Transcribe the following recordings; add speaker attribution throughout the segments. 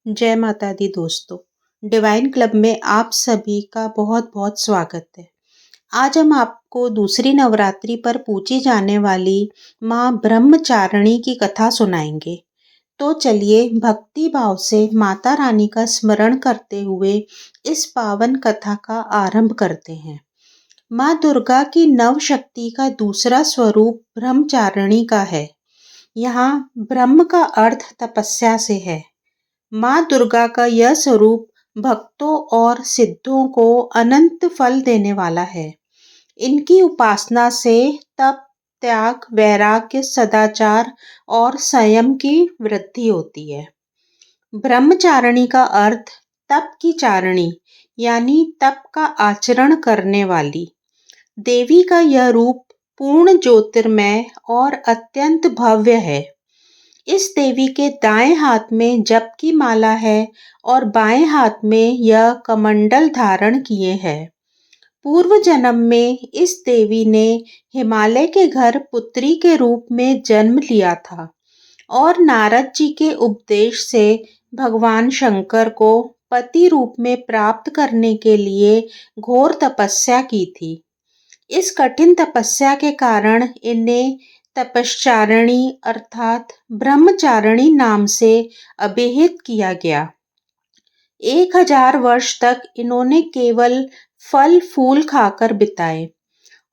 Speaker 1: जय माता दी दोस्तों। डिवाइन क्लब में आप सभी का बहुत बहुत स्वागत है। आज हम आपको दूसरी नवरात्रि पर पूजी जाने वाली माँ ब्रह्मचारिणी की कथा सुनाएंगे। तो चलिए भक्ति भाव से माता रानी का स्मरण करते हुए इस पावन कथा का आरंभ करते हैं। माँ दुर्गा की नव शक्ति का दूसरा स्वरूप ब्रह्मचारिणी का है। यहाँ ब्रह्म का अर्थ तपस्या से है। माँ दुर्गा का यह स्वरूप भक्तों और सिद्धों को अनंत फल देने वाला है। इनकी उपासना से तप, त्याग, वैराग्य, सदाचार और संयम की वृद्धि होती है। ब्रह्मचारिणी का अर्थ तप की चारिणी यानी तप का आचरण करने वाली। देवी का यह रूप पूर्ण ज्योतिर्मय और अत्यंत भव्य है। इस देवी के दाएं हाथ में जप की माला है और बाएं हाथ में यह कमंडल धारण किए है। पूर्व जन्म में इस देवी ने हिमालय के घर पुत्री के रूप में जन्म लिया था और नारद जी के उपदेश से भगवान शंकर को पति रूप में प्राप्त करने के लिए घोर तपस्या की थी। इस कठिन तपस्या के कारण इन्हें तपश्चारिणी अर्थात ब्रह्मचारिणी नाम से अभिहित किया गया। 1000 वर्ष तक इन्होंने केवल फल फूल खाकर बिताए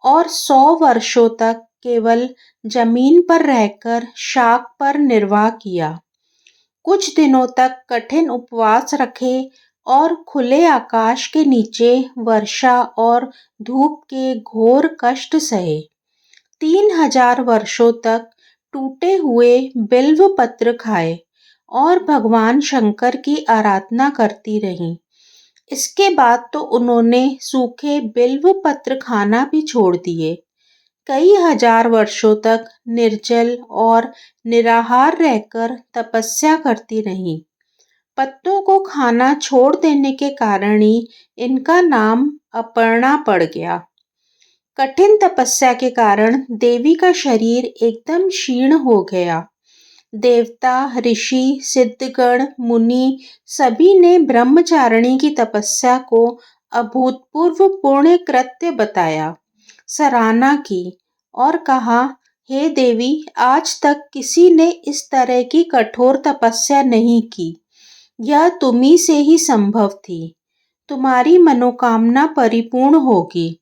Speaker 1: और 100 वर्षों तक केवल जमीन पर रहकर शाक पर निर्वाह किया। कुछ दिनों तक कठिन उपवास रखे और खुले आकाश के नीचे वर्षा और धूप के घोर कष्ट सहे। 3000 वर्षों तक टूटे हुए बिल्व पत्र खाए और भगवान शंकर की आराधना करती रहीं। इसके बाद तो उन्होंने सूखे बिल्व पत्र खाना भी छोड़ दिए। कई हजार वर्षों तक निर्जल और निराहार रहकर तपस्या करती रहीं। पत्तों को खाना छोड़ देने के कारण ही इनका नाम अपर्णा पड़ गया। कठिन तपस्या के कारण देवी का शरीर एकदम क्षीण हो गया। देवता, ऋषि, सिद्धगण, मुनि सभी ने ब्रह्मचारिणी की तपस्या को अभूतपूर्व पुण्य कृत्य बताया, सराहना की और कहा, हे देवी, आज तक किसी ने इस तरह की कठोर तपस्या नहीं की। यह तुम्ही से ही संभव थी। तुम्हारी मनोकामना परिपूर्ण होगी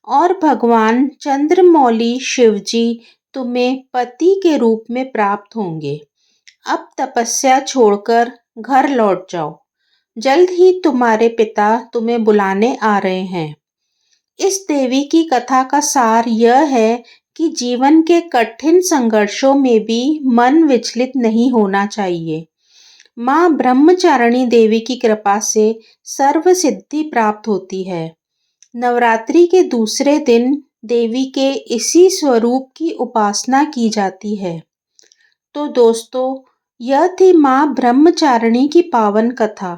Speaker 1: और भगवान चंद्रमौली शिवजी तुम्हें पति के रूप में प्राप्त होंगे। अब तपस्या छोड़कर घर लौट जाओ। जल्द ही तुम्हारे पिता तुम्हें बुलाने आ रहे हैं। इस देवी की कथा का सार यह है कि जीवन के कठिन संघर्षों में भी मन विचलित नहीं होना चाहिए। माँ ब्रह्मचारिणी देवी की कृपा से सर्व सिद्धि प्राप्त होती है। नवरात्रि के दूसरे दिन देवी के इसी स्वरूप की उपासना की जाती है। तो दोस्तों, यह थी माँ ब्रह्मचारिणी की पावन कथा।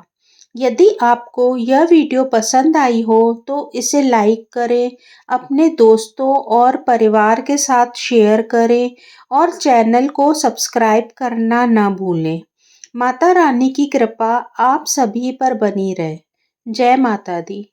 Speaker 1: यदि आपको यह वीडियो पसंद आई हो तो इसे लाइक करें, अपने दोस्तों और परिवार के साथ शेयर करें और चैनल को सब्सक्राइब करना न भूलें। माता रानी की कृपा आप सभी पर बनी रहे। जय माता दी।